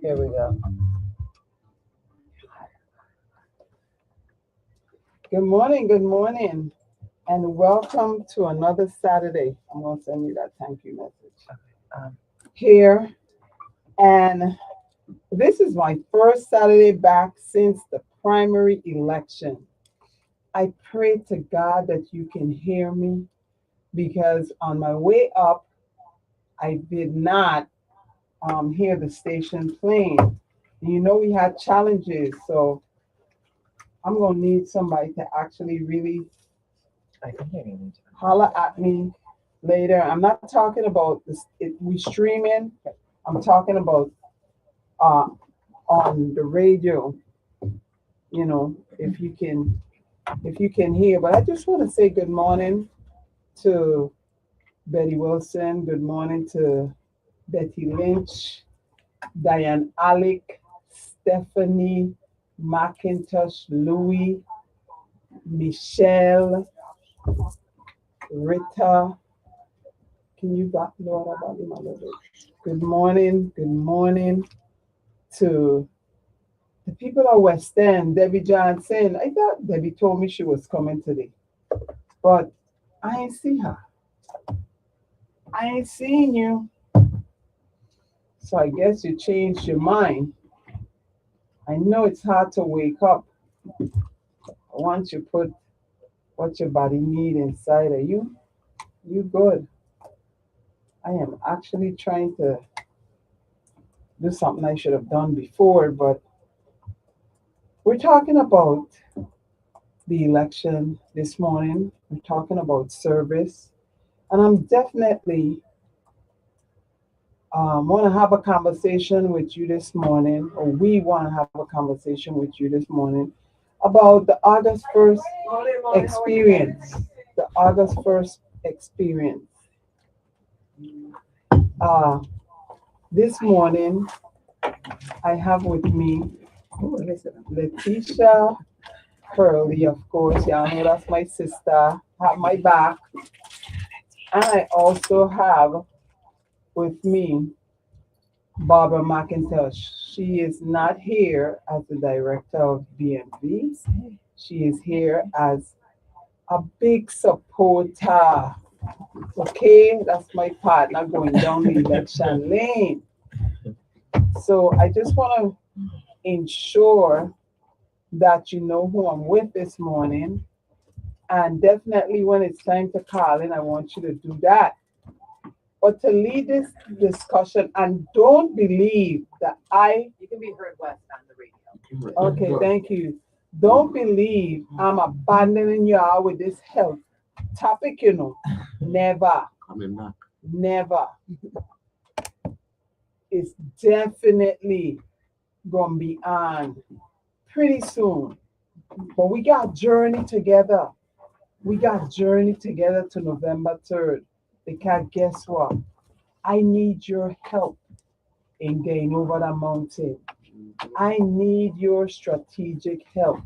Here we go. Good morning, and welcome to another Saturday. I'm going to send you that thank you message. Here, and this is my first Saturday back since the primary election. I pray to God that you can hear me because on my way up, I did not hear the station playing. You know, we had challenges, so I'm going to need somebody to actually really I can hear you. holler at me later. I'm not talking about this, we streaming. I'm talking about on the radio, you know, if you can hear. But I just want to say good morning to Betty Wilson. Good morning to Betty Lynch, Diane Alec, Stephanie McIntosh, Louis, Michelle, Rita. Can you back Lord about him a little bit? Good morning to the people of West End. Debbie Johnson. I thought Debbie told me she was coming today, but I ain't see her. I ain't seen you. So I guess you changed your mind. I know it's hard to wake up once you put what your body need inside of you. You good. I am actually trying to do something I should have done before, but we're talking about the election this morning. We're talking about service, and I'm definitely want to have a conversation with you this morning, or we want to have a conversation with you this morning about the August 1st experience. The August 1st experience. This morning, I have with me Letitia Curley, of course. Y'all know that's my sister. Have my back. And I also have with me Barbara McIntosh. She is not here as the director of BMV. She is here as a big supporter. Okay, that's my partner going down the election lane. So I just want to ensure that you know who I'm with this morning. And definitely when it's time to call in, I want you to do that. But to lead this discussion, and don't believe that You can be heard west on the radio. okay, thank you. Don't believe I'm abandoning y'all with this health topic, you know. Never. Coming back. Never. It's definitely gonna be on pretty soon. But we got journey together. We got journey together to November 3rd. Because guess what? I need your help in getting over the mountain. I need your strategic help.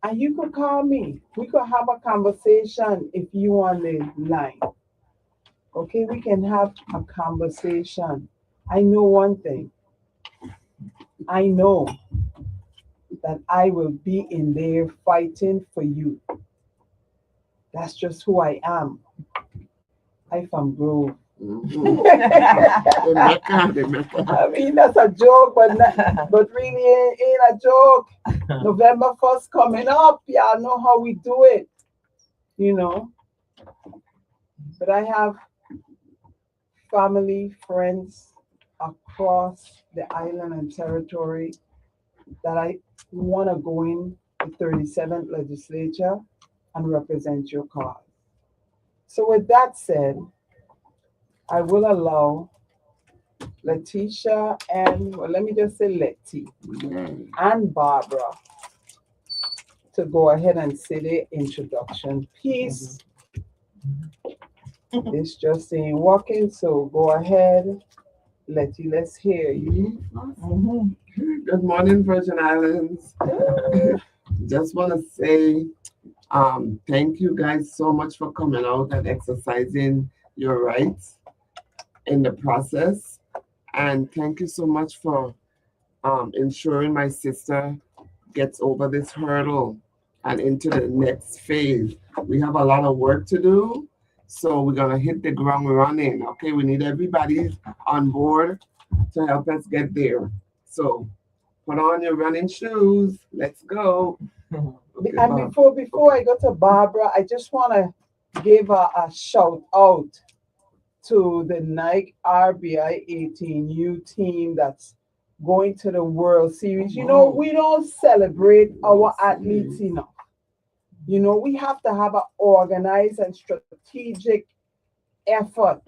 And you could call me. We could have a conversation if you on the line. Okay, we can have a conversation. I know one thing. I know that I will be in there fighting for you. That's just who I am. I from Grove. I mean, that's a joke, but really ain't a joke. November 1st coming up. Y'all know how we do it, you know. But I have family, friends across the island and territory that I want to go in the 37th legislature and represent your cause. So with that said, I will allow Letitia and, well, let me just say Letty and Barbara to go ahead and say their introduction piece. This just ain't working, so go ahead. Letty, let's hear you. Good morning, Virgin Islands. Just want to say thank you guys so much for coming out and exercising your rights in the process. And thank you so much for ensuring my sister gets over this hurdle and into the next phase. We have a lot of work to do, so we're gonna hit the ground running. Okay, we need everybody on board to help us get there. So put on your running shoes. Let's go. Okay, And Bob. before I go to Barbara, I just want to give a shout out to the Nike RBI 18U team that's going to the World Series. You know, we don't celebrate our athletes enough. You know, we have to have an organized and strategic effort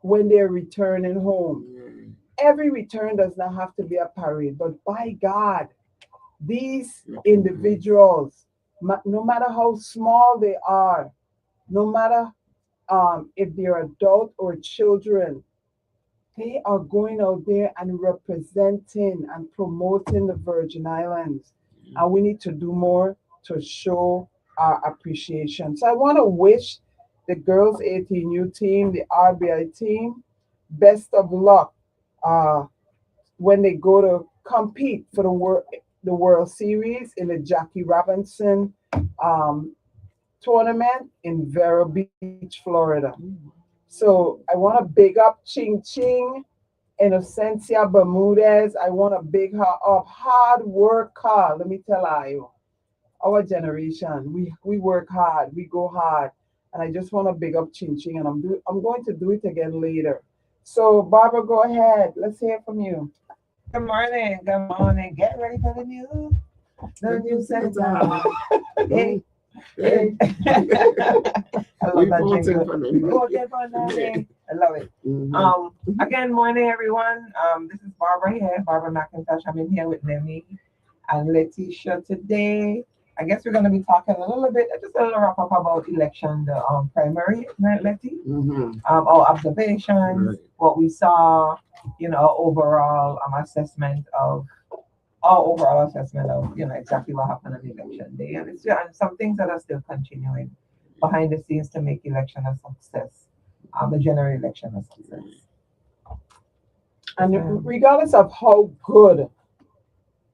when they're returning home. Every return does not have to be a parade, but by God, these individuals, no matter how small they are, no matter if they're adult or children, they are going out there and representing and promoting the Virgin Islands. And we need to do more to show our appreciation. So I want to wish the girls 18U team, the RBI team, best of luck when they go to compete for the World Series in the Jackie Robinson um, tournament in Vero Beach, Florida. So I want to big up Ching Ching, Innocencia Bermudez. I want to big her up. Hard worker. Let me tell you, our generation, we work hard, we go hard. And I just want to big up Ching Ching, and I'm going to do it again later. So Barbara, go ahead. Let's hear from you. Good morning. Good morning. Get ready for the new senator. Hey, Hey. I love We that voted jingle. for We them. voted for Nemmy. I love it. Mhm. Again, morning everyone. This is Barbara here, Barbara McIntosh. I'm in here with Nemmy and Letitia today. I guess we're going to be talking a little bit, just a little wrap up about election, the primary, right, Letty? Our observations, Right. what we saw, overall assessment of our overall assessment of exactly what happened on election day, and and some things that are still continuing behind the scenes to make election a success, the general election a success. And regardless of how good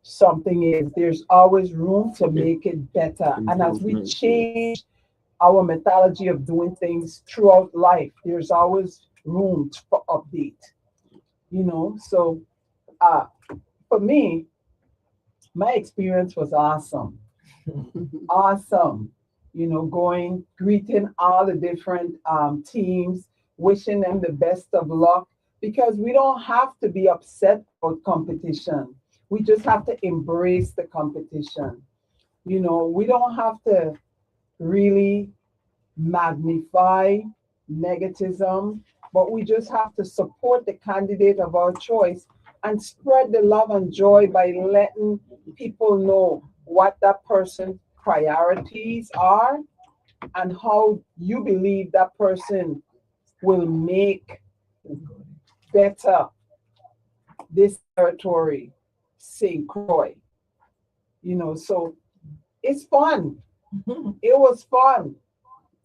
something is, there's always room to make it better. And as we Improvement, change our methodology of doing things throughout life, there's always room for update. You know, so uh, for me, my experience was awesome. Awesome. You know, going, greeting all the different teams, wishing them the best of luck because we don't have to be upset about competition. We just have to embrace the competition. You know, we don't have to really magnify negativism, but we just have to support the candidate of our choice and spread the love and joy by letting people know what that person's priorities are and how you believe that person will make better this territory, St. Croix. You know, so it's fun. It was fun,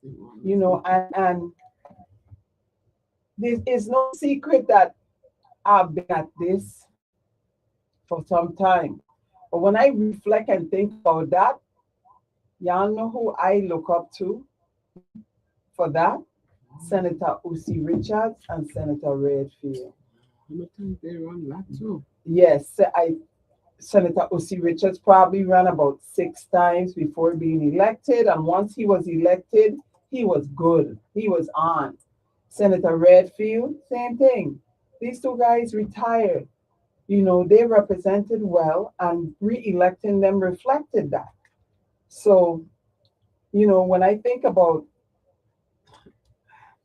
you know, and there is no secret that I've been at this for some time. But when I reflect and think about that, y'all know who I look up to for that? Senator Usi Richards and Senator Redfield. How much time they run that too? Yes, Senator Usi Richards probably ran about 6 times before being elected, and once he was elected, he was good. He was on. Senator Redfield, same thing. These two guys retired. You know, they represented well, and re-electing them reflected that. So, you know, when I think about,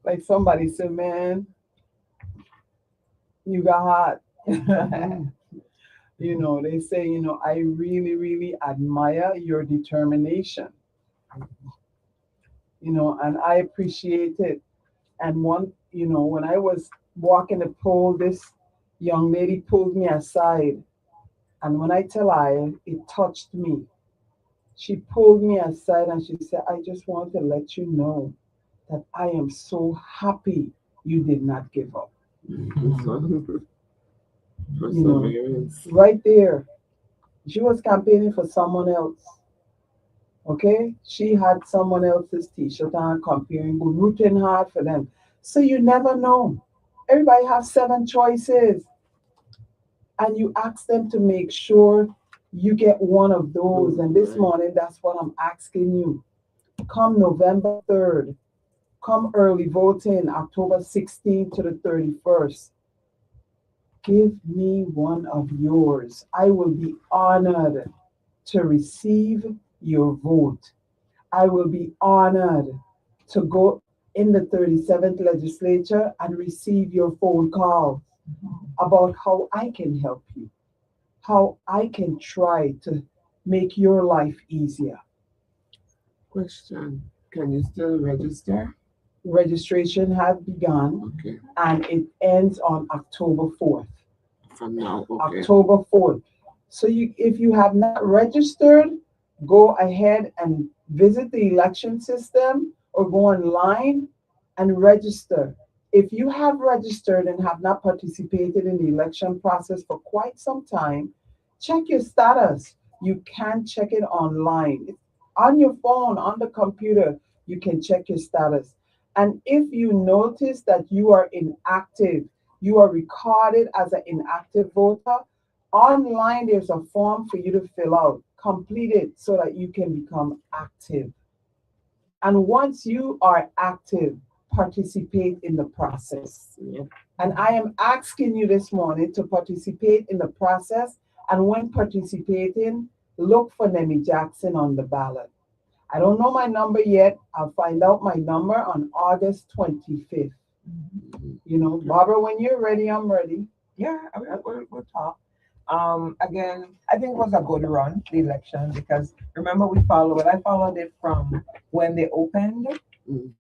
like somebody said, man, you got hot. You know, they say, you know, I really, really admire your determination, you know, and I appreciate it. And you know, when I was walking the pole, this young lady pulled me aside. And when I tell her, it touched me. She pulled me aside and she said, I just want to let you know that I am so happy you did not give up. You know, Perseverance. right there. She was campaigning for someone else. Okay? She had someone else's t-shirt on, comparing, rooting hard for them. So you never know. Everybody has 7 choices. And you ask them to make sure you get one of those. And this Right. morning, that's what I'm asking you. Come November 3rd, come early voting, October 16th to the 31st. Give me one of yours. I will be honored to receive your vote. I will be honored to go in the 37th legislature and receive your phone call about how I can help you, how I can try to make your life easier. Question. Can you still register? Registration has begun Okay. and it ends on October 4th. From now. Okay. October 4th. So if you have not registered, go ahead and visit the election system or go online and register. If you have registered and have not participated in the election process for quite some time, check your status. You can check it online. It's on your phone, on the computer, you can check your status. And if you notice that you are inactive, you are recorded as an inactive voter, online there's a form for you to fill out. Complete it so that you can become active. And once you are active, participate in the process. Yep. And I am asking you this morning to participate in the process. And when participating, look for Nemmy Jackson on the ballot. I don't know my number yet. I'll find out my number on August 25th. You know, Barbara, when you're ready, I'm ready. Yeah, we'll talk. Again, I think it was a good run, the election, because remember I followed it from when they opened Mm.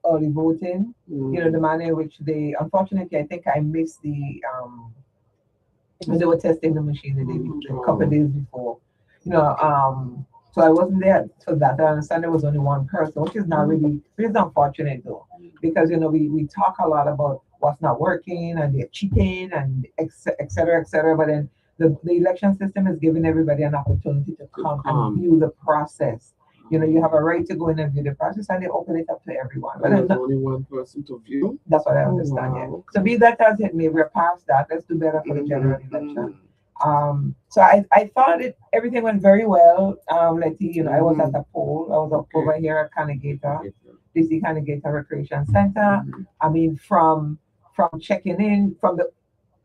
early voting, Mm. the manner in which unfortunately, I think I missed when they were testing the machine a couple of days before, so I wasn't there for that. I understand there was only one person, which is not really, which is unfortunate though, because, we talk a lot about what's not working and they're cheating and et cetera, but then the election system is giving everybody an opportunity to come and view the process. You have a right to go in and view the process, and they open it up to everyone. But There's only one person to view. that's what I Oh, understand. wow. Yeah. Okay. So be that as it may, we're past that. Let's do better for the general Mhm. election. So I thought everything went very well. Let's see, I was at a poll. I was up Okay. over here at Canagata, Okay. DC Canagata Recreation Center. Mhm. I mean, from checking in from the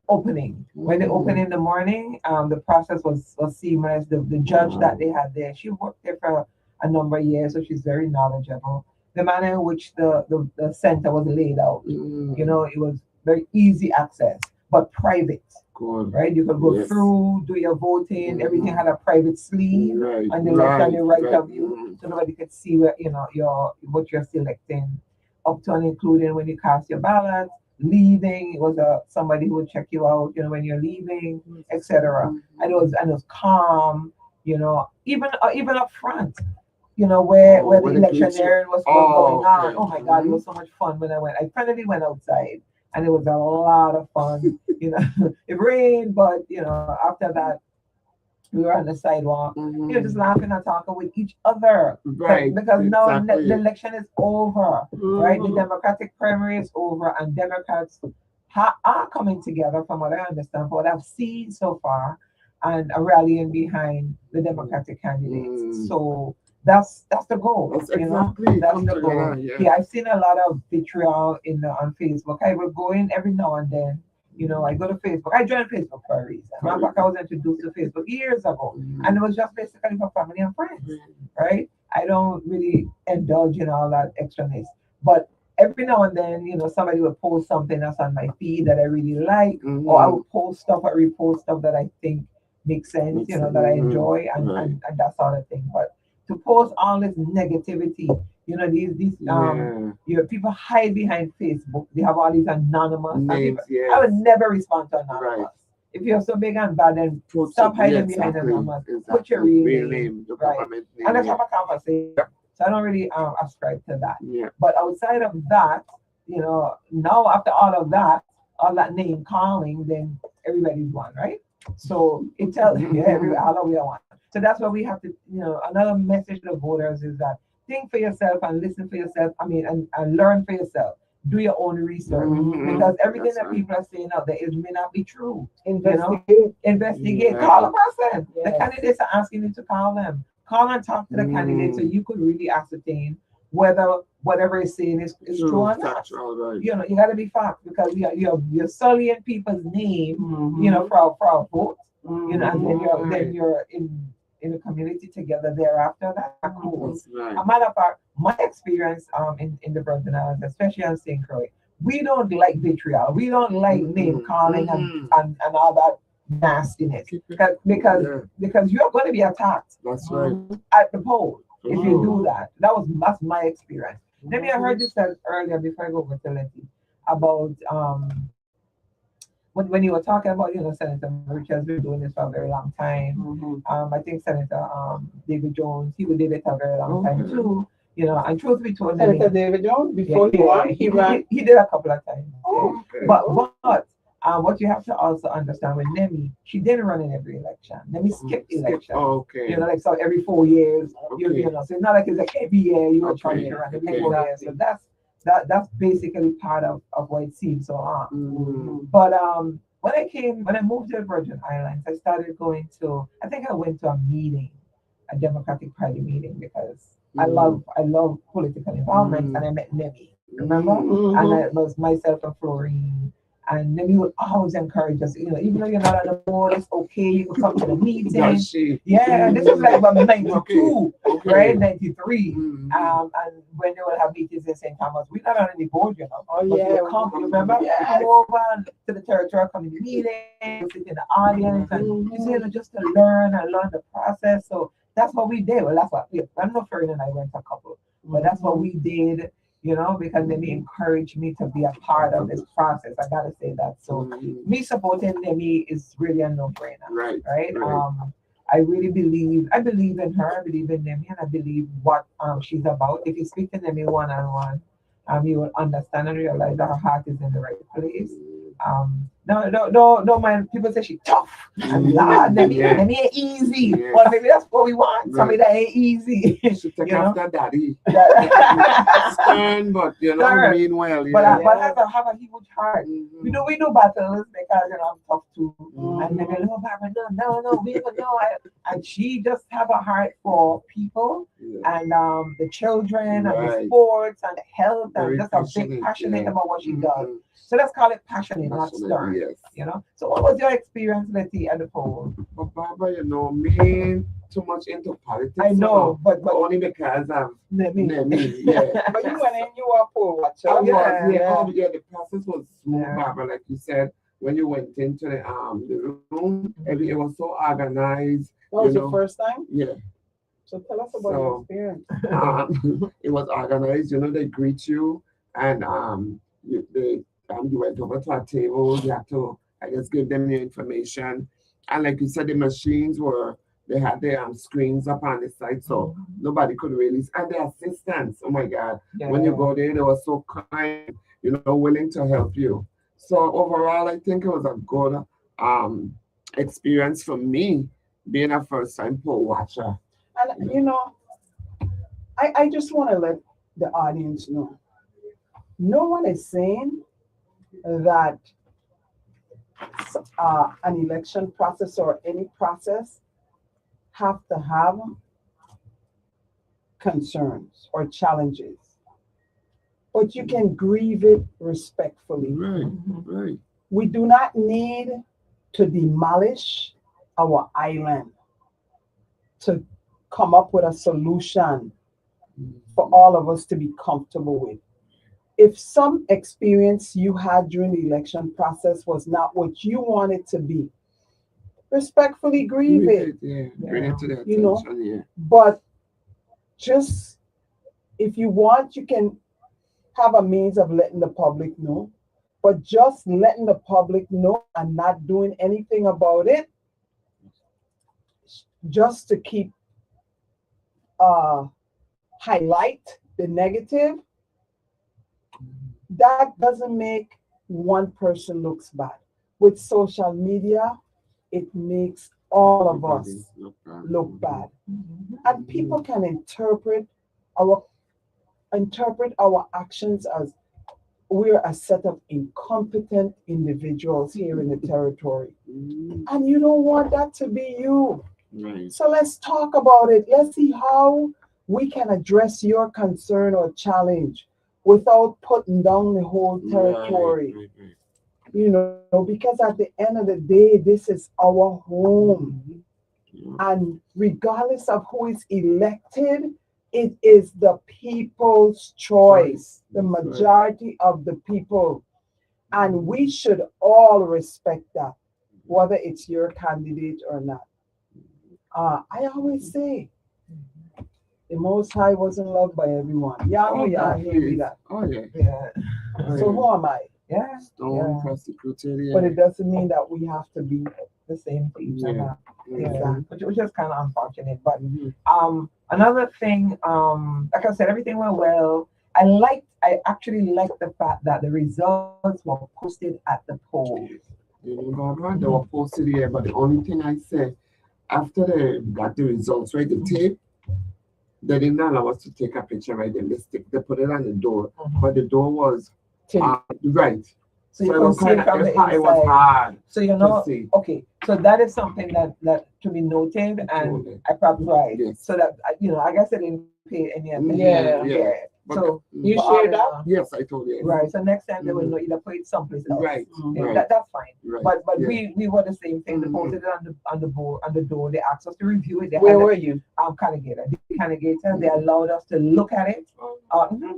opening. When they opened in the morning, the process was seamless. The judge that they had there, she worked there for a number of years, so she's very knowledgeable. The manner in which the center was laid out, Mm. it was very easy access, but private, Good. right? You could go Yes. through, do your voting, everything had a private sleeve Right. on the left and the right Right. of you, so nobody could see where, what you're selecting, up to and including when you cast your ballot. Leaving, it was somebody who would check you out, when you're leaving, etc. And it was calm, even up front, where the when they greet you. electioneering was Oh, going on. okay. Oh my God, it was so much fun when I went. I finally went outside, and it was a lot of fun. It rained, but after that, we were on the sidewalk, just laughing and talking with each other. Right. Because now Exactly. the election is over, right? The Mhm. Democratic primary is over, and Democrats are coming together, from what I understand, from what I've seen so far, and are rallying behind the Democratic candidates. Mm. So that's the goal. That's exactly. That's Come the together. goal. Yeah. Yeah, I've seen a lot of vitriol on Facebook. I will go in every now and then. I go to Facebook. I joined Facebook for a reason. Matter of fact, I was introduced to Facebook years ago, and it was just basically for family and friends, right? I don't really indulge in all that extraness, but every now and then, somebody will post something that's on my feed that I really like, or I will post stuff or repost stuff that I think makes sense, that I enjoy, and that sort of thing. But to post all this negativity, these your people hide behind Facebook. They have all these anonymous names. I would never respond to anonymous. Right. If you're so big and bad, then stop hiding behind anonymous. Put your real name, your right? government name. And let's have a conversation. So I don't really ascribe to that. Yeah. But outside of that, now after all of that, all that name calling, then everybody's one, right? So it tells all of we are one. So that's what we have to, another message to the voters is that think for yourself and listen for yourself. I mean, and learn for yourself. Do your own research because everything that people are saying out there may not be true. Investigate. Call a person. The candidates are asking you to call them. Call and talk to the candidate so you could really ascertain whether whatever is saying is true or not. Right. You got to be fact because you're sullying people's name, for our vote, and then you're in the community together thereafter. That's not cool. Right. A matter of fact, my experience in the Virgin Islands, especially on St. Croix, we don't like vitriol. We don't like name calling and all that nastiness because you're going to be attacked. That's right. At the poll if you do that. That's my experience. Let me I heard you said earlier before I go over to Letty about when you were talking about Senator Rich has been doing this for a very long time. I think Senator David Jones he did it a very long time too. And truth be told, Senator David Jones before he won, he ran. He did a couple of times. Okay. But what you have to also understand with Nemmy, she didn't run in every election. Nemmy skipped elections. Okay. Like so every 4 years. Okay. So it's not like it's like every year you were trying to run every 4 years. So that's basically part of what it seems so on. But when I moved to the Virgin Islands, I started going to I think I went to a meeting, a Democratic Party meeting because I love political involvement and I met Nemmy. Remember? And it was myself and Florine. And then he would always encourage us, even though you're not on the board, it's okay, you can come to the meeting. Yeah, and this was like about 92, right? 93. And when they would have meetings in St. Thomas, we're not on any board, Oh, yeah. Come, remember? Come over to the territorial committee meeting, sit in the audience, and just to learn the process. So that's what we did. Well, that's what I'm not sure and I went a couple, but that's what we did. Because they encouraged me to be a part of this process. I gotta say that. So me supporting Nemmy is really a no-brainer. Right. I really believe in her, I believe in Nemmy, and I believe what she's about. If you speak to Nemmy one-on-one, you will understand and realize that her heart is in the right place. No, man. People say she's tough. And Nemmy ain't easy. Yeah. Well, maybe that's what we want. Somebody that ain't easy. She take after daddy. Stern, but mean well. Yeah. But have a huge heart. We do battles because I'm tough too. And maybe no, we don't know. And she just have a heart for people and the children and the sports and the health and just a big passionate about what she does. So let's call it passionate, not stern. Yes. So what was your experience, Letty, at the poll? But Barbara, me too much into politics. I know, but only because of Nemmy. Yeah. But you went in, you were a poll watcher. The process was smooth, Barbara, like you said. When you went into the room, it was so organized. That was your first time? Yeah. So tell us about your experience. It was organized. They greet you, and you went over to a table. You had to, I guess, give them your information. And like you said, the machines they had their screens up on the side, so nobody could really. And the assistants, oh my God, when you go there, they were so kind, willing to help you. So overall, I think it was a good experience for me being a first-time poll watcher. And I just want to let the audience know, no one is saying that an election process or any process have to have concerns or challenges, but you can grieve it respectfully. Right. We do not need to demolish our island to come up with a solution for all of us to be comfortable with. If some experience you had during the election process was not what you wanted to be, respectfully grieve it. Bring it to the attention, But just, if you want, you can have a means of letting the public know. But just letting the public know and not doing anything about it, just to keep highlight the negative, that doesn't make one person looks bad. With social media, it makes all of us look bad. And people can our interpret our actions as we're a set of incompetent individuals here in the territory. And you don't want that to be you. Right. So let's talk about it. Let's see how we can address your concern or challenge without putting down the whole territory. Right. You know, because at the end of the day, this is our home. And regardless of who is elected, it is the people's choice, the majority of the people. And we should all respect that, whether it's your candidate or not. I always say, the Most High wasn't loved by everyone. Y'all know y'all hear me that. Oh, yeah. Yeah. So who am I? Yeah. Stone prosecuted, yeah. But it doesn't mean that we have to be The same thing. Yeah. Yeah. Which is kind of unfortunate. But another thing, like I said, everything went well. I actually liked the fact that the results were posted at the polls. You know, Barbara, they were posted here, but the only thing I said, after they got the results, right, the tape, they didn't allow us to take a picture, right? They put it on the door, but the door was right. So you it can was see kind it from the of, it was inside. hard. So you know, to see. okay. So that is something that to be noted, and Totally. I probably right. Yes. So that I guess I didn't pay any attention. Yeah. But So you shared that? yes, I told you. right. So next time they will know either put it someplace else. Right. Yeah, Right. that's fine. Right. But yeah. we were the same thing. They posted it on the board on the door. They asked us to review it. They Where had were you? Canagator. They allowed us to look at it.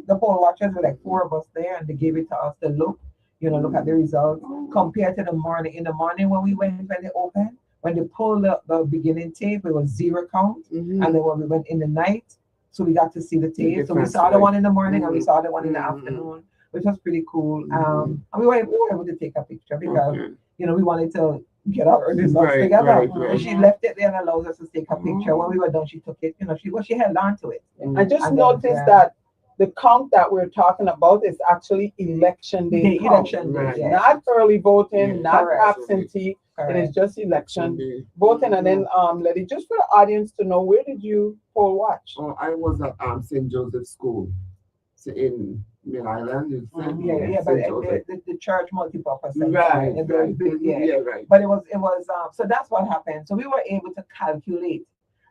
The poll watchers were like 4 of us there, and they gave it to us to look. Look at the results compared to the morning. In the morning when we went, when they opened, when they pulled the beginning tape, it was 0 count. And then when we went in the night, so we got to see the tape. So we saw the one in the morning and we saw the one in the afternoon, which was pretty cool. And we were able to take a picture because we wanted to get our results together. Right. And she left it there and allowed us to take a picture. When we were done, she took it. She held on to it. I just noticed that the count that we're talking about is actually election day. Election day, Right. Not early voting, not Correct. absentee. Correct. It is just election Okay. voting. And then Letty, just for the audience to know, where did you poll watch? Oh, I was at St. Joseph's School, in Mill Island. But St. Joseph. the church multi-purpose. Right. Right. But it was so that's what happened. So we were able to calculate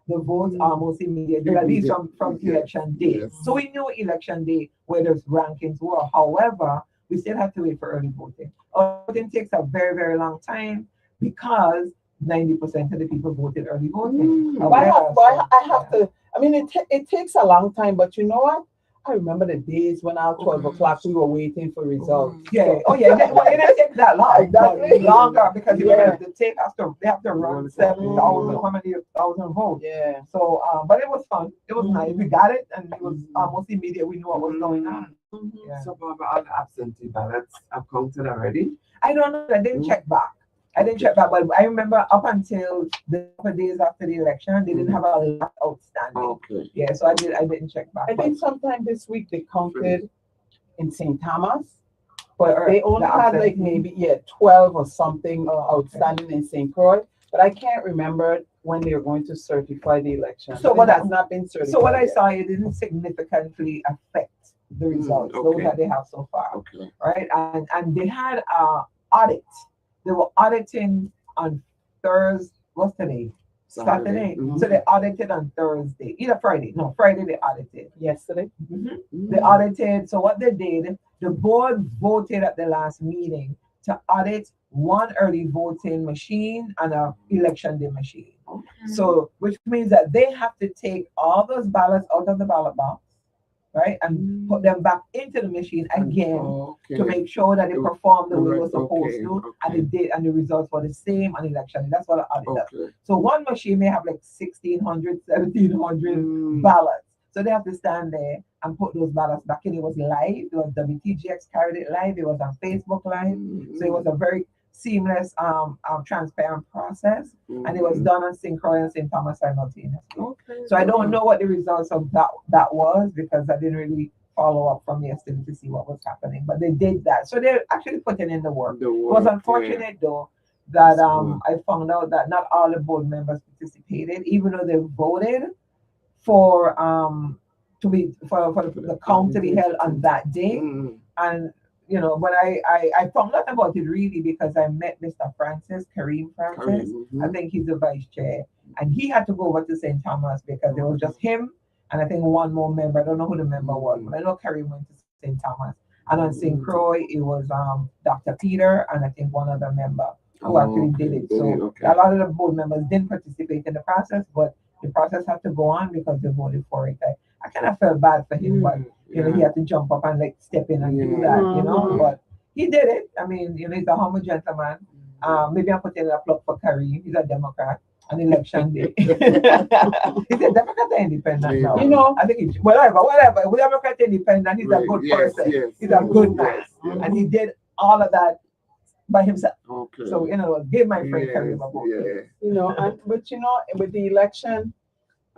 the votes almost immediately, at least from election day. Yes. So we knew election day where those rankings were. However, we still have to wait for early voting. Voting takes a very, very long time because 90% of the people voted early voting. I have to. I mean, it takes a long time, but you know what? I remember the days when at 12 o'clock we were waiting for results. Yeah. Oh yeah. It didn't take that long. Exactly. Longer because the tape they have to run 7,000, how many thousand votes. Yeah. So, but it was fun. It was nice. We got it, and it was almost immediate. We knew what was going on. Yeah. So, Barbara, all the absentee ballots are counted already? I don't know. I didn't check back. But I remember up until the couple days after the election, they didn't have a lot outstanding. Okay. Yeah, so I didn't check back. I think sometime this week they counted in St. Thomas, but they only had like maybe 12 or something outstanding in St. Croix. But I can't remember when they're going to certify the election. So what has not been certified. So what I yet. saw, it didn't significantly affect the results those that they have so far. Okay. Right, and they had audit. They were auditing on Thursday. What's today? Saturday. So they audited on Thursday, either Friday. No, Friday they audited. Yesterday. They audited. So what they did, the board voted at the last meeting to audit one early voting machine and an election day machine. So which means that they have to take all those ballots out of the ballot box, right, and put them back into the machine again to make sure that they perform the way it was supposed to, and it did, and the results were the same on election. That's what the audit does. So one machine may have like 1,600, 1,700 ballots. So they have to stand there and put those ballots back in. It was live. It was WTGX carried it live. It was on Facebook Live. So it was a very seamless, transparent process, and it was done on St. Croix and St. Thomas simultaneously. So I don't know what the results of that was because I didn't really follow up from yesterday to see what was happening. But they did that. So they're actually putting in the work. The It was work, unfortunate though that That's I found out that not all the board members participated, even though they voted for for the count to be held on that day. Mm. And you know, but I found out about it really because I met Mr. Francis, Kareem Francis. I Mhm. think he's the vice chair. And he had to go over to St. Thomas because it was just him and I think one more member. I don't know who the member was, but I know Kareem went to St. Thomas. And on St. Croix, it was Dr. Peter and I think one other member who actually did it. So Okay. a lot of the board members didn't participate in the process, but the process had to go on because they voted for it. I kind of felt bad for him, but you know, he had to jump up and like step in and do Yeah. that, you know. Mhm. But he did it. I mean, you know, he's a humble gentleman. Maybe I'm putting a plug for Kareem. He's a Democrat on election day. He's a Democrat or independent now. You know, I think he's whatever. With Democrat or independent, he's a good person. Yes. He's a good man. Yes, yes. And he did all of that by himself. Okay. So, you know, give my friend Yes, Kareem a vote. yeah. you know, but you know, with the election,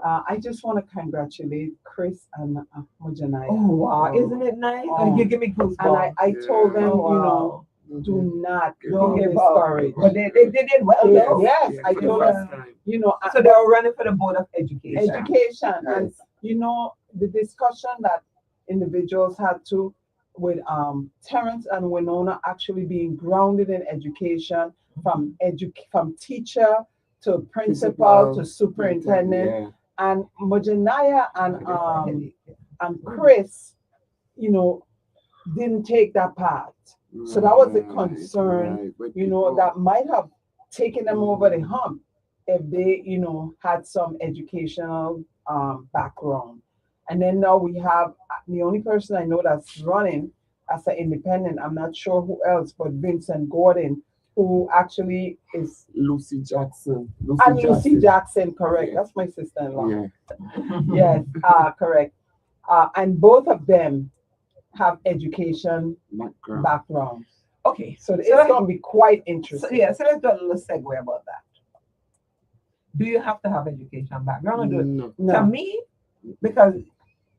I just want to congratulate Chris and Mojanaya. Oh, wow. Isn't it nice? Oh. You give me goosebumps. And I told them, Oh, you know, wow. do not Don't be give up. discouraged. But they did well, Yes, though. yes, I for the told first them, time. you know, So they were running for the board of education. education and Yes. you know the discussion that individuals had to with Terrence and Winona actually being grounded in education from teacher to principal to superintendent Yeah. and Mojanaya and Chris, you know, didn't take that path. So that was a concern, But you know, that might have taken them over the hump if they, you know, had some educational background. And then now we have the only person I know that's running as an independent. I'm not sure who else, but Vincent Gordon, who actually is Lucy Jackson. and Lucy Jackson, correct? Yeah. That's my sister-in-law. Yeah. Yes, correct. And both of them have education background. Okay. So it's going to be quite So, interesting. yeah, so let's do a little segue about that. Do you have to have education background? Or do No. To No. me, because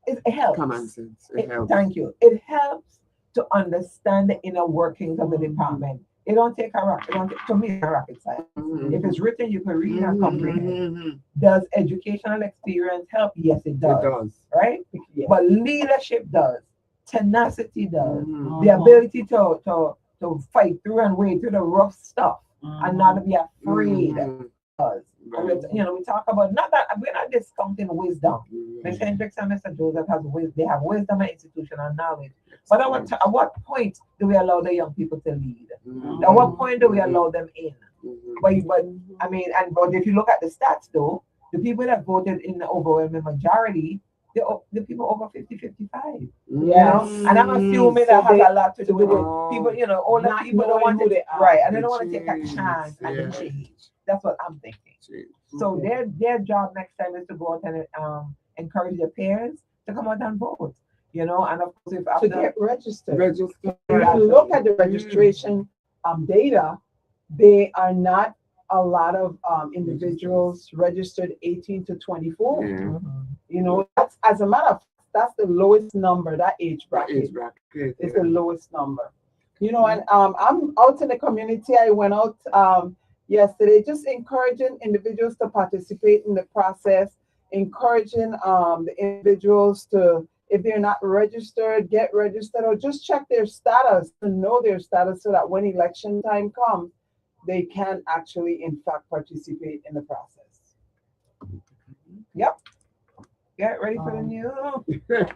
it helps. Common sense. It helps. Thank you. It helps to understand the inner workings of the department. It don't take a rocket. To me, it's a rocket science. Mhm. If it's written, you can read and comprehend. Mhm. Does educational experience help? Yes, it It does. does. Right? Yes. But leadership does. Tenacity does. Mhm. The ability to fight through and wade through the rough stuff and not be afraid Mhm. does. Right. You know, we talk about not that we're not discounting wisdom. Right. Mr. Hendricks and Mr. Joseph they have wisdom and institutional knowledge. But at what point do we allow the young people to lead? Mhm. At what point do we allow them in? Mhm. But I mean, but if you look at the stats though, the people that voted in the overwhelming majority, the people over 50, 55. Yes. And I'm assuming So that has they- a lot to do with Oh. people, you know, older Not people don't knowing want who to, they are. right, and they don't The want to take a change, chance and yeah. change. That's what I'm thinking. Change. So Okay. their job next time is to go out and encourage their peers to come out and vote. You know, and of course if To after get registered. Register. If you look at the registration data, they are not a lot of individuals registered 18 to 24. Yeah. Mhm. You know, that's as a matter of fact, that's the lowest number, that age That bracket is bracket. is the lowest number. You know, and I'm out in the community. I went out yesterday just encouraging individuals to participate in the process, encouraging the individuals to, if they're not registered, get registered or just check their status to know their status so that when election time comes, they can actually, in fact, participate in the process. Get ready for the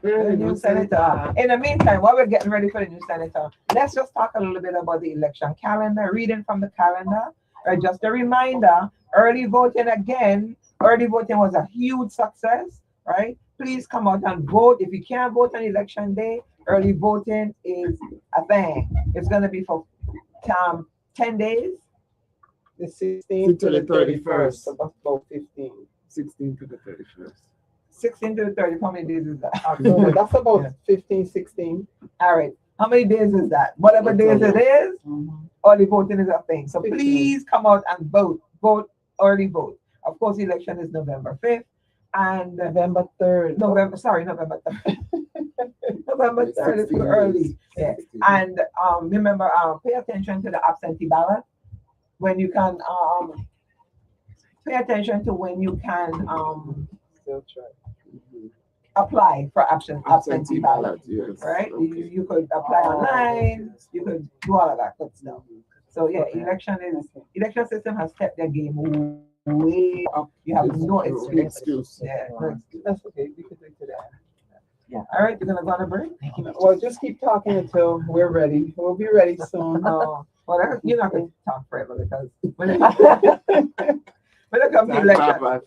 The new senator. In the meantime, while we're getting ready for the new senator, let's just talk a little bit about the election calendar, reading from the calendar. Just a reminder, early voting again. Early voting was a huge success, right? Please come out and vote. If you can't vote on election day, early voting is a thing. It's going to be for 10 days. The 16th to the 31st, so that's about 15. 16th to the 31st. 16 to the 30. How many days is that? October, that's about Yeah. 15, 16. All right. How many days is that? Whatever days it is, early voting is a thing. So 15. please come out and vote. Vote, early vote. Of course, election is November 5th and November 3rd. November 3rd. November 3rd is too early. Yeah. And remember, pay attention to the absentee ballot when you can. Pay attention to when you can Still try. apply for absentee ballot. Yes. Right? Okay. You could apply online. You could do all of that good stuff. So yeah, election system has stepped their game way up. You have no excuse. Yeah, no excuse. That's okay. We can do that. Yeah. All right, you're gonna go on a break. Well, just keep talking until we're ready. We'll be ready soon. Well, you're not going to talk forever because when it, when it comes to election, when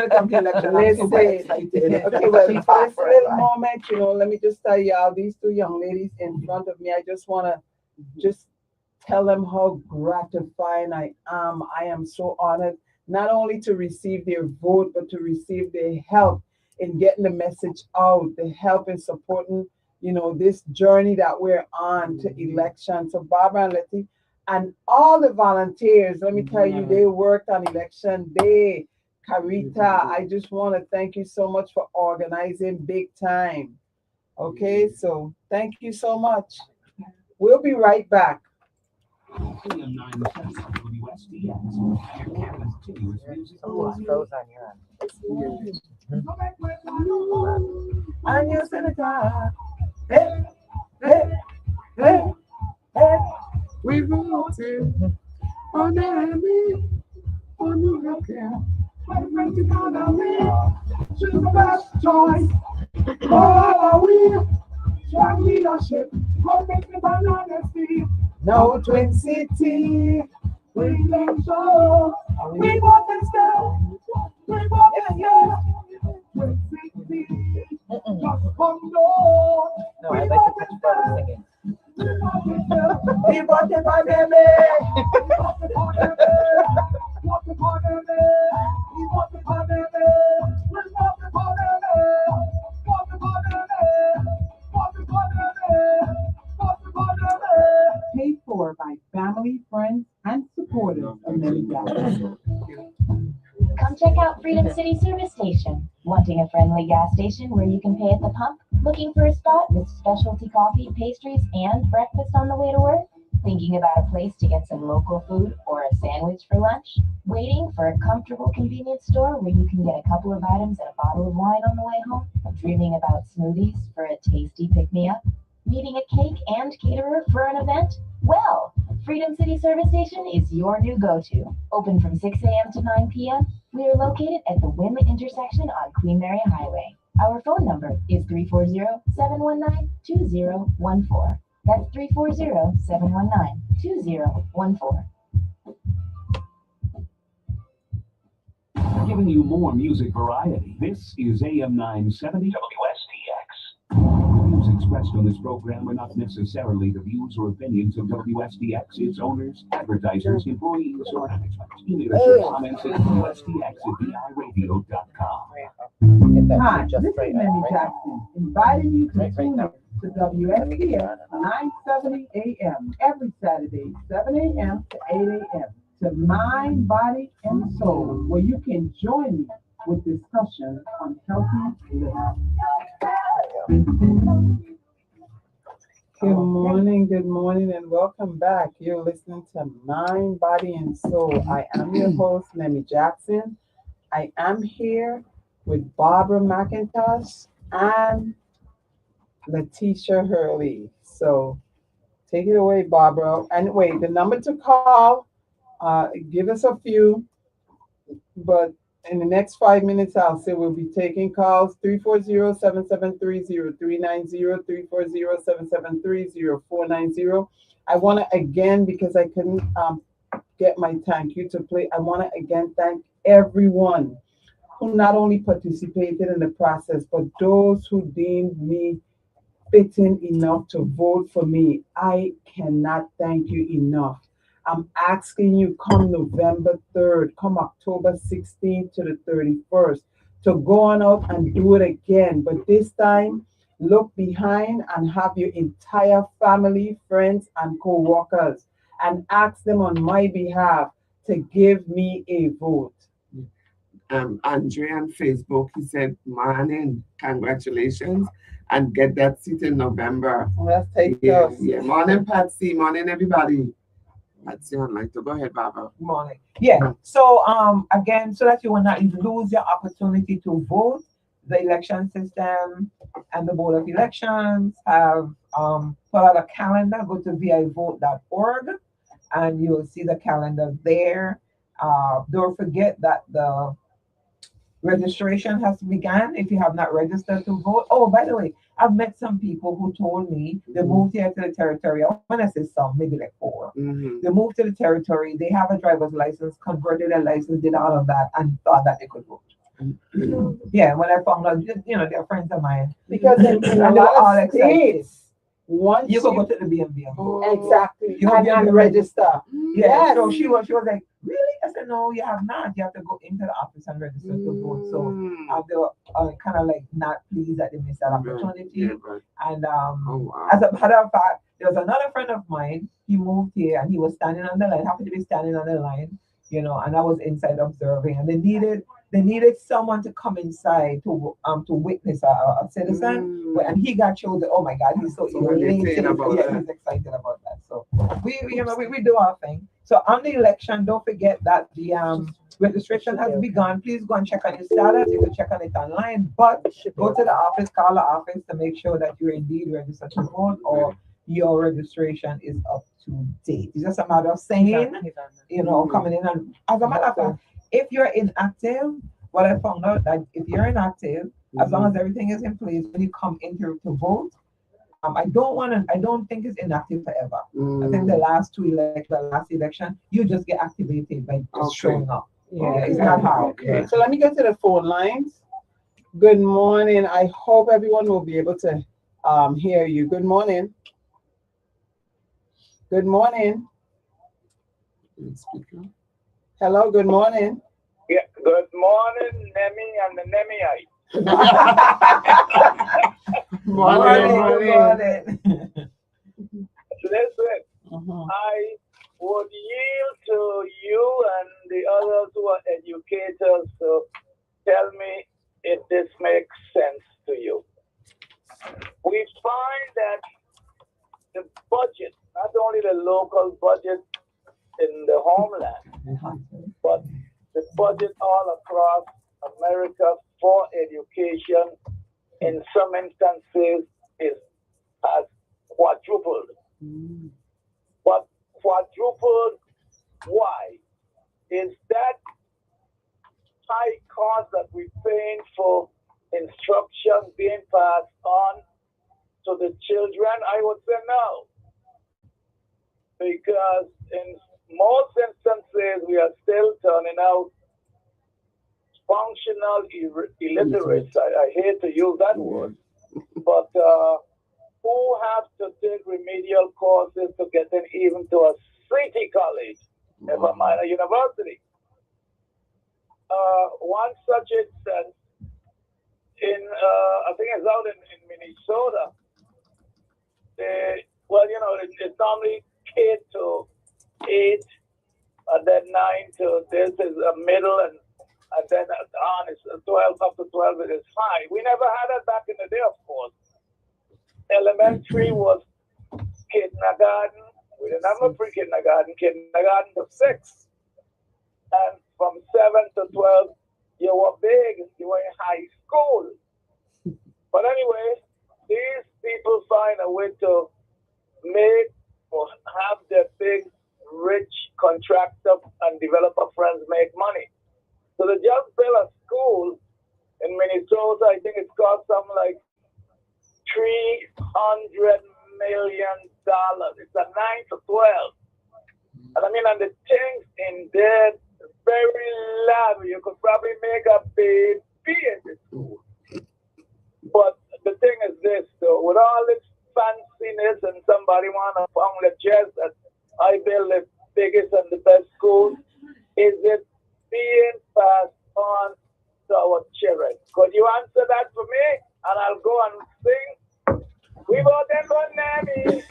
it comes to election, I'm super excited. Okay, well, for this little moment, let me just tell y'all, these two young ladies in front of me, I just want to just tell them how gratifying I am. I am so honored not only to receive their vote, but to receive their help in getting the message out, the help in supporting, this journey that we're on to election. So Barbara and Letty and all the volunteers, let me tell you, they worked on election day. Carita, I just want to thank you so much for organizing big time. Okay, so thank you so much. We'll be right back. And you senator, hey, hey, hey, hey. We voted on Nemmy, on New York. She's the best choice. Oh, we strong leadership, commitment and honesty. No Twin City. We think so. We want to stay. We want to stay. Twin City. Just come down. No, I'd like to catch Barbara singing. We voted for them. Paid for by family, friends, and supporters of Nemmy Jackson. Come check out Freedom City Service Station. Wanting a friendly gas station where you can pay at the pump? Looking for a spot with specialty coffee, pastries, and breakfast on the way to work? Thinking about a place to get some local food or a sandwich for lunch? Waiting for a comfortable convenience store where you can get a couple of items and a bottle of wine on the way home? Dreaming about smoothies for a tasty pick-me-up? Needing a cake and caterer for an event? Well, Freedom City Service Station is your new go-to. Open from 6 a.m. to 9 p.m. We are located at the Wynn intersection on Queen Mary Highway. Our phone number is 340-719-2014. That's 340-719-2014. Giving you more music variety. This is AM 970 WSTX. Views expressed on this program are not necessarily the views or opinions of WSTX, its owners, advertisers, employees, or management. Email us your comments at WSTX@VIRadio.com. Hi, this is Nemmy Jackson, inviting you to tune in to WSTX 970 AM every Saturday, 7 a.m. to 8 a.m. to Mind, Body, and Soul, where you can join me with discussion on healthy living. Good morning, and welcome back. You're listening to Mind, Body, and Soul. I am your host, Nemmy Jackson. I am here with Barbara McIntosh and Letitia Hurley. So take it away, Barbara. And wait, the number to call, give us a few, but in the next 5 minutes, I'll say we'll be taking calls 340-773-0390, 340-773-0490. I want to again, because I couldn't get my thank you to play, I want to again thank everyone who not only participated in the process, but those who deemed me fitting enough to vote for me. I cannot thank you enough. I'm asking you, come November 3rd, come October 16th to the 31st, to go on out and do it again. But this time, look behind and have your entire family, friends, and co-workers, and ask them on my behalf to give me a vote. Andre on Facebook. He said, "Morning, congratulations, and get that seat in November." Oh, that's take Yeah, us. yeah. Morning, Patsy. Morning, everybody. Patsy on like to go ahead, Barbara. Morning. Yeah. So again, so that you will not lose your opportunity to vote, the election system and the Board of Elections have put out a calendar. Go to vivote.org and you will see the calendar there. Don't forget that the registration has begun if you have not registered to vote. Oh, by the way, I've met some people who told me they moved here to the territory. When I say some, maybe like 4. They moved to the territory, they have a driver's license, converted their license, did all of that, and thought that they could vote. Yeah, when I found out, they're friends of mine. Because in a And they were lot all of excited. states, once You could go to the BMV and vote. exactly, You and have to register. Yeah, Yes. so she was like, really? I said, no, you have not. You have to go into the office and register to vote. So they were kind of like not pleased that they missed that opportunity. Yeah, right. And Oh, wow. as a matter of fact, there was another friend of mine. He moved here and he was standing on the line, happened to be standing on the line, and I was inside observing. And they needed someone to come inside to witness a citizen. And he got chosen. Oh my God, he's so elated. about that. He's excited about that. So we do our thing. So on the election, don't forget that the registration has begun. Please go and check on your status. You can check on it online, but go to the office, call the office to make sure that you're indeed registered to vote or your registration is up to date. It's just a matter of saying, coming in. And as a matter of fact, if you're inactive, what I found out that if you're inactive, as long as everything is in place when you come in to vote, I don't think it's inactive forever. I think the last election, you just get activated by just showing up. Yeah, it's not hard. Okay, so let me get to the phone lines. Good morning. I hope everyone will be able to hear you. Good morning. Good morning. Hello, good morning. Yeah, good morning, Nemmy and the Nemmyite. Morning. Listen, I would yield to you and the others who are educators to tell me if this makes sense to you. We find that the budget, not only the local budget in the homeland, but the budget all across America for education in some instances has quadrupled. But quadrupled, why? Is that high cost that we're paying for instruction being passed on to the children? I would say no. Because in most instances, we are still turning out functional illiterates. I hate to use that word, but who have to take remedial courses to get in even to a city college, never mind a university. One such instance I think it's out in Minnesota. It's normally K to 8, and then 9 to this is a middle, and then on is 12 up to 12 it is high. We never had that back in the day, of course. Elementary was kindergarten. We didn't have a pre-kindergarten. Kindergarten to 6, and from 7 to 12 you were big. You were in high school. But anyway, these people find a way to make or have their big, rich contractor and developer friends make money. So they just built a school in Minnesota. I think it's cost something like $300 million. It's a 9 to 12. And I mean, and the things in there, very lavish. You could probably make a baby in the school. But the thing is this, though, with all this fanciness and somebody want to pound the chest that I build the biggest and the best schools, is it being passed on to our children? Could you answer that for me? And I'll go and sing. We vote them for Nemmy.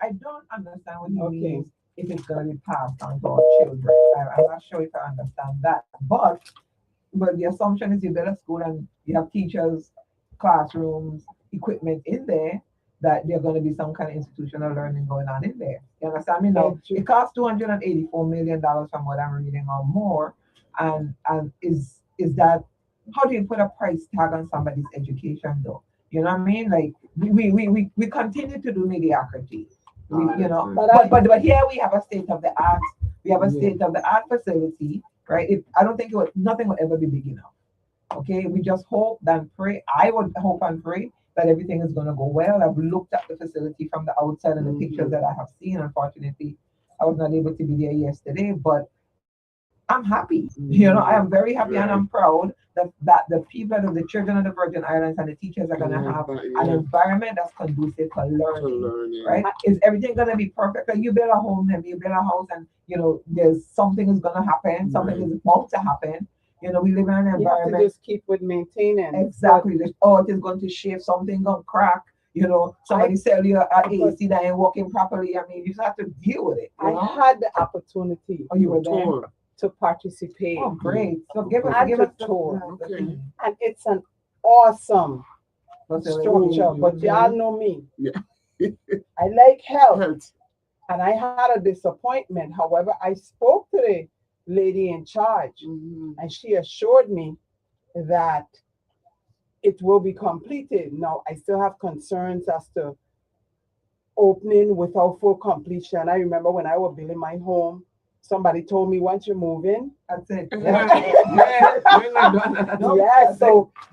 I don't understand what he means if it's going to be passed on to our children. I'm not sure if I understand that, but the assumption is you build a school and you have teachers, classrooms, equipment in there, that there's going to be some kind of institutional learning going on in there. You understand me? Now, it costs $284 million from what I'm reading or more. And is that, how do you put a price tag on somebody's education though? You know what I mean? Like we continue to do mediocrity. You know, but here we have a state of the art. We have a state of the art facility, right? I don't think nothing will ever be big enough. Okay, we just hope and pray. I would hope and pray that everything is going to go well. I've looked at the facility from the outside and the pictures that I have seen. Unfortunately, I was not able to be there yesterday, but I'm happy. You know, I am very happy and I'm proud that the people of the children of the Virgin Islands and the teachers are going to have an environment that's conducive for learning, right? Is everything going to be perfect? Like you build a home and you build a house and, you know, there's something is going to happen. Something is about to happen. You know, we live in an environment. You have to just keep with maintaining. Exactly. Oh, it is going to shift. Something going to crack. You know, somebody sell you an AC that ain't working properly. I mean, you just have to deal with it. I had the opportunity. Oh, you were there? To participate. Oh, great. So give us a tour. Okay. And it's an awesome structure. But y'all know me. Yeah. I like health. And I had a disappointment. However, I spoke to the lady in charge and she assured me that it will be completed. Now, I still have concerns as to opening without full completion. I remember when I was building my home, somebody told me once you move in, that's it.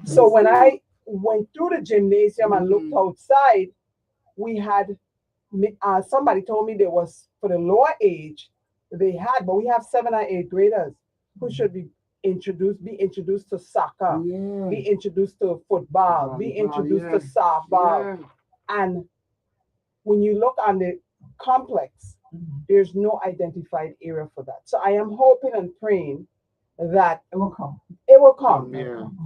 So when I went through the gymnasium and looked outside, we had somebody told me there was for the lower age they had, but we have 7 and 8 graders who should be introduced to soccer, be introduced to football, be introduced to softball, and when you look on the complex. There's no identified area for that. So I am hoping and praying that it will come. It will come.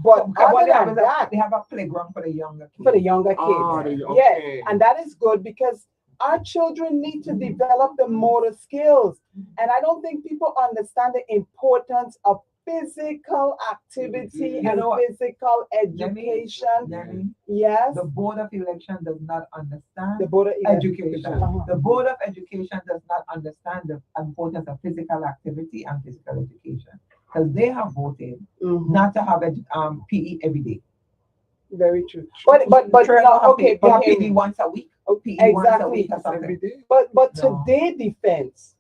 But other than that, they have a playground for the younger kids. For the younger kids. Yeah. And that is good because our children need to develop the motor skills. And I don't think people understand the importance of physical activity and physical education. Yes. The Board of Election does not understand the Board of Education. The Board of Education does not understand the importance of physical activity and physical education because they have voted not to have PE every day. Very true. But no, okay, but PE once a week. PE once a week or something. But today defense,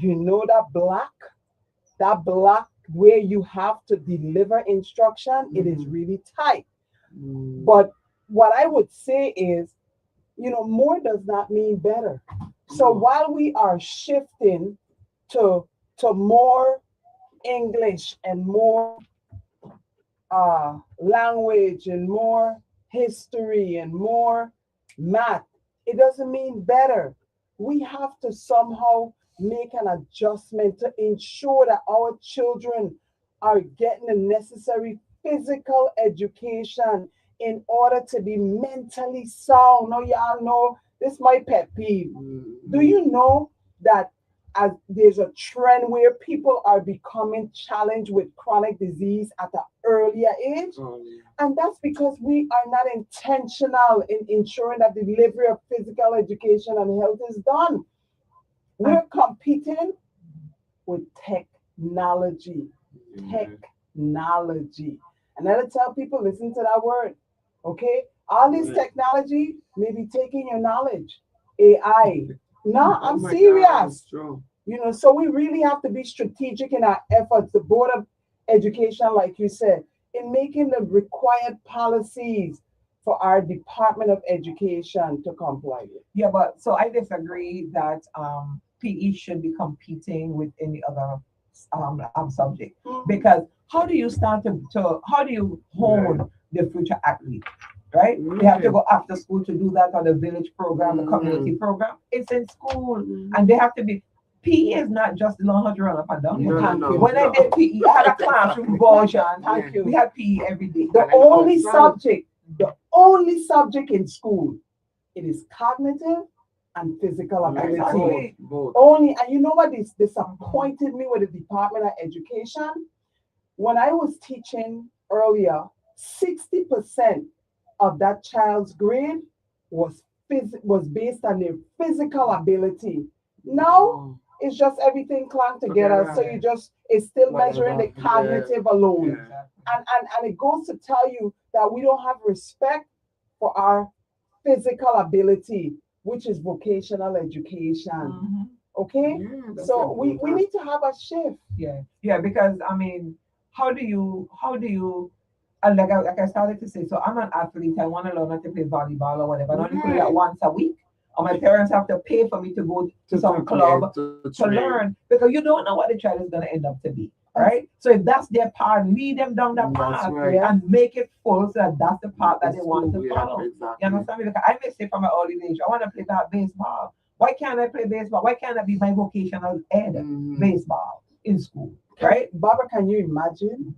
you know that block where you have to deliver instruction, it is really tight. But what I would say is, you know, more does not mean better. So while we are shifting to more English and more language and more history and more math, it doesn't mean better. We have to somehow make an adjustment to ensure that our children are getting the necessary physical education in order to be mentally sound. Now, y'all know this is my pet peeve. Do you know that as there's a trend where people are becoming challenged with chronic disease at an earlier age? And that's because we are not intentional in ensuring that the delivery of physical education and health is done. We're competing with technology. Technology. And I tell people, listen to that word. Okay? All this technology may be taking your knowledge. AI. No, I'm serious. You know, so we really have to be strategic in our efforts. The Board of Education, like you said, in making the required policies for our Department of Education to comply with. Yeah, but so I disagree that PE should be competing with any other subject because how do you start to how do you hone the future athlete, right? They have to go after school to do that, or the village program, the community program. It's in school, and they have to be. PE is not just learn how to run up and down. When I did PE, I had a classroom version. We had PE every day. The only subject in school, it is cognitive and physical ability. Exactly. Both. Only, and you know what is disappointed me with the Department of Education? When I was teaching earlier, 60% of that child's grade was was based on their physical ability. Now it's just everything clung together. So you just it's still measuring the cognitive alone. Yeah. And it goes to tell you that we don't have respect for our physical ability, which is vocational education. Okay? Yeah, that's So we important. need to have a shift. Yeah, because I mean, how do you and like I started to say, so I'm an athlete, I want to learn how to play volleyball or whatever. I only play that once a week. Or my parents have to pay for me to go to some club to learn because you don't know what the child is gonna end up to be. Right? So if that's their part, lead them down that path and make it full so that that's the path that they want to follow. Exactly. You understand me? Because I may say from an early age, I want to play that baseball. Why can't I play baseball? Why can't I be my vocational ed baseball in school? Right? Barbara, can you imagine?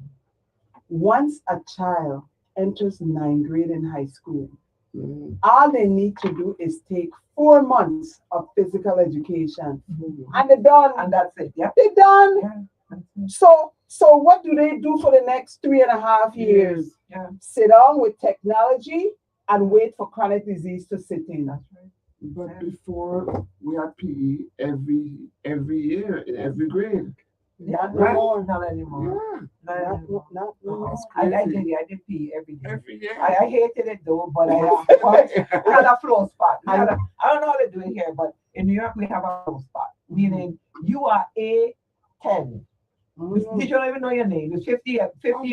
Once a child enters 9th grade in high school, all they need to do is take 4 months of physical education, and they're done. And that's it. Yeah, they're done. Yeah. So what do they do for the next 3.5 years? Yeah. Sit down with technology and wait for chronic disease to sit in. That's right. But before we had PE every year in every grade. Not Right? anymore. Not anymore. Yeah. Not anymore. I did PE every day. Every year. I hated it though, but I had a flow spot. I don't know how to do it here, but in New York we have a flow spot, meaning you are A10. Did you don't even know your name? It's 50, a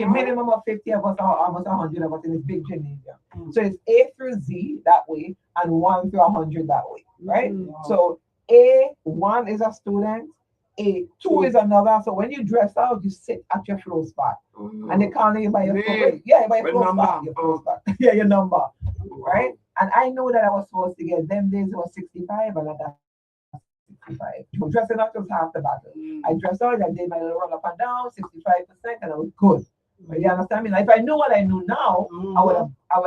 minimum of 50 of us, or almost 100 of us in this big gymnasium. So it's A through Z that way, and 1 through 100 that way, right? So A1 is a student, A2 is another. So when you dress out, you sit at your flow spot, and they call you by your flow. Yeah, by your flow spot. Your flow spot. Yeah, your number, right? And I know that I was supposed to get them days it was 65, and that's 65. Dressing up was half the battle. I dressed out, I did my little roll up and down, 65%, and I was good. But you understand me? Like if I knew what I knew now, I would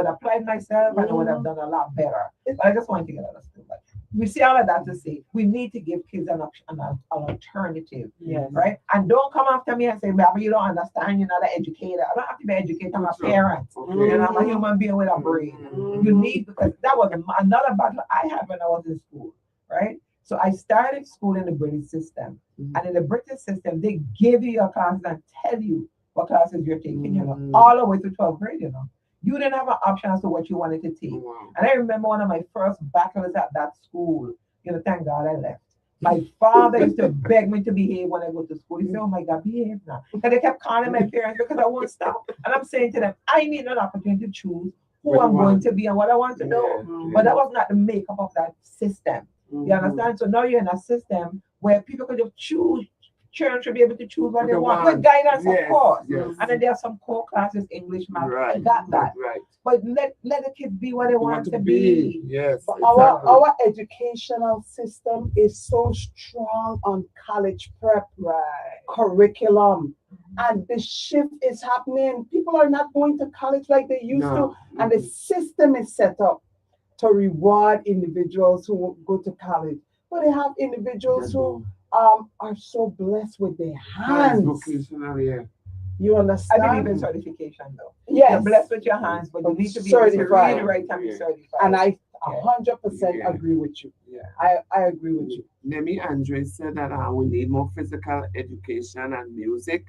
have applied myself and I would have done a lot better. But I just wanted to get out of school. But we see all of that to say we need to give kids an alternative. Yes. Right? And don't come after me and say, "But you don't understand, you're not an educator." I don't have to be educated, I'm a parent. You know, I'm a human being with a brain. You need, because that was another battle I had when I was in school, right? So I started school in the British system. And in the British system, they give you your classes and tell you what classes you're taking, you know, all the way to 12th grade, you know. You didn't have an option as to what you wanted to take. And I remember one of my first battles at that school, you know, thank God I left. My father used to beg me to behave when I go to school. He said, "Oh my God, behave now." And they kept calling my parents because I won't stop. And I'm saying to them, I need an opportunity to choose who I'm going to be and what I want to do. But that was not the makeup of that system. You understand? So now you're in a system where people could just choose. Children should be able to choose what they want with guidance, of course. And then there are some core classes, English, math. I got that. But let the kids be what they want to be. Yes. But our educational system is so strong on college prep curriculum. And the shift is happening. People are not going to college like they used to. And the system is set up to reward individuals who go to college. But they have individuals who are so blessed with their hands. Vocational, yeah. You understand? I believe in certification though. Yes. You're blessed with your hands, but you need to be certified. Read, write, and be certified. And I 100% agree with you. Yeah. I agree with you. Nemmy Andre said that we need more physical education and music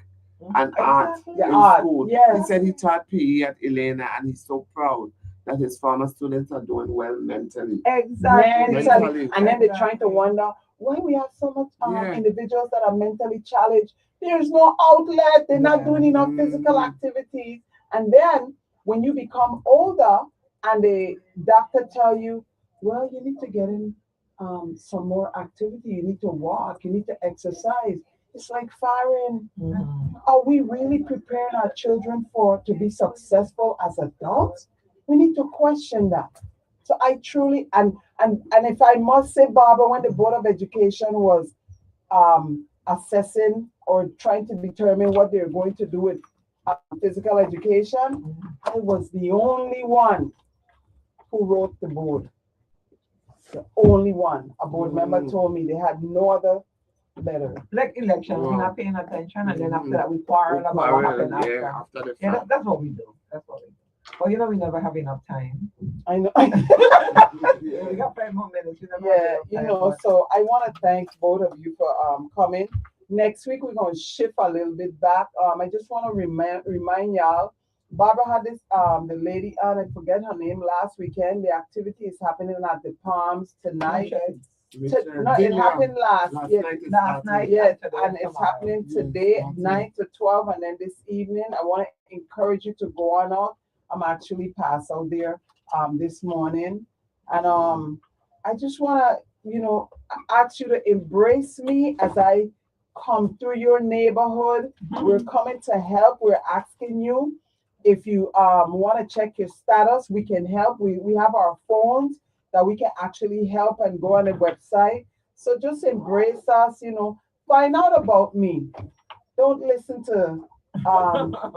and art in school. Yes. He said he taught PE at Elena and he's so proud that his former students are doing well mentally. Exactly. And then they're trying to wonder why we have so much individuals that are mentally challenged. There's no outlet. They're not doing enough physical activities. And then when you become older and the doctor tell you, well, you need to get in some more activity. You need to walk. You need to exercise. It's like firing. Are we really preparing our children to be successful as adults? We need to question that. So I truly, and if I must say, Barbara, when the Board of Education was assessing or trying to determine what they're going to do with physical education, I was the only one who wrote the board. The only one. A board member Mm. told me they had no other letter. Like elections, we're Wow. not paying attention, and then after Mhm. that we quarrel about what Quarrel, happened after. yeah, after the Yeah, fact. that's what we do. That's what we do. But you know, we never have enough time. I know. Yeah, we got 5 more minutes. We never Yeah, have enough you time, know, but- so I want to thank both of you for coming. Next week we're going to shift a little bit back. I just want to remind y'all. Barbara had this the lady on, I forget her name, last weekend. The activity is happening at the Palms tonight. Richard, No, it dinner. happened last last night, yes, today, and it's tomorrow. happening Yes, today, that's it. 9 to 12, and then this evening. I want to encourage you to go on out. I'm actually passed out there this morning, and I just want to, ask you to embrace me as I come through your neighborhood. We're coming to help. We're asking you if you want to check your status. We can help. We have our phones that we can actually help and go on the website. So just embrace us, find out about me. Don't listen to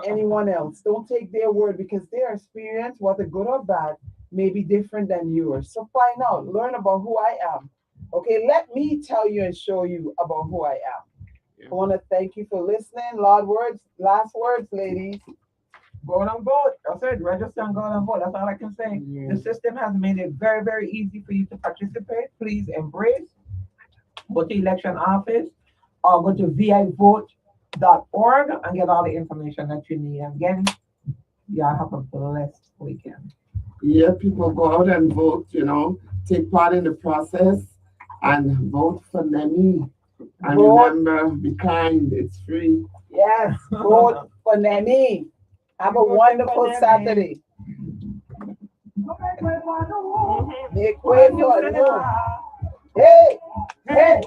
anyone else. Don't take their word because their experience, whether good or bad, may be different than yours. So find out, learn about who I am. Okay, let me tell you and show you about who I am. Yeah. I want to thank you for listening. Last words, ladies. Go on vote. I said register and go on vote. That's all I can say. Yeah. The system has made it very, very easy for you to participate. Please embrace. Go to election office or go to vivote.org and get all the information that you need. And again, y'all have a blessed weekend. Yeah, people go out and vote, take part in the process and vote for Nemmy. And Vote. remember, be kind, it's free. Yes, vote for Nemmy. Have a Vote for wonderful Nemmy. Saturday. Make way for you. Hey, hey,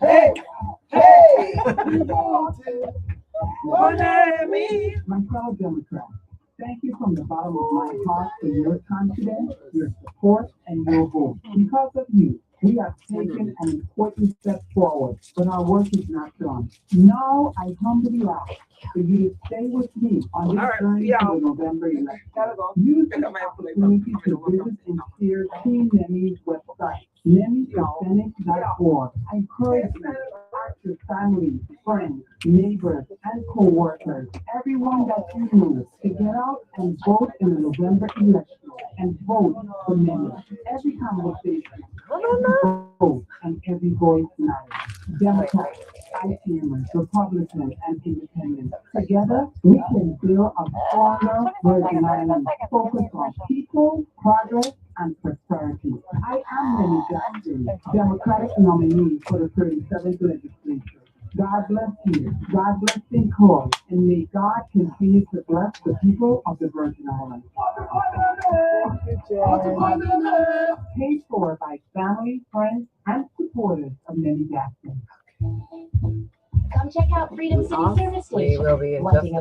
hey, hey. My fellow Democrats, thank you from the bottom of my heart for your time today, your support, and your vote. Because of you, we have taken an important step forward, but our work is not done. Now, I humbly ask for you to stay with me on this All right, journey yeah. to the November election. Gotta go. Use Pick this up my plate. opportunity to visit and steer Team Nemmy's website, nemmyhispanic.org. I encourage you to ask your family, friends, neighbors, and co-workers, everyone that you know, to get out and vote in the November election and vote for Nemmy. Every conversation, every vote, and every voice matters. Democrats, ICMers, Republicans, and Independents. Together, we can build a stronger Virgin Islands focused on people, progress, and prosperity. I am Nemmy Jackson, Democratic nominee for the 37th legislature. God bless you. God bless St. Croix, and may God continue to bless the people of the Virgin Islands. Paid for by family, friends, and supporters of Nemmy Jackson. Come check out Freedom City Service We Station. will be in Wanting just a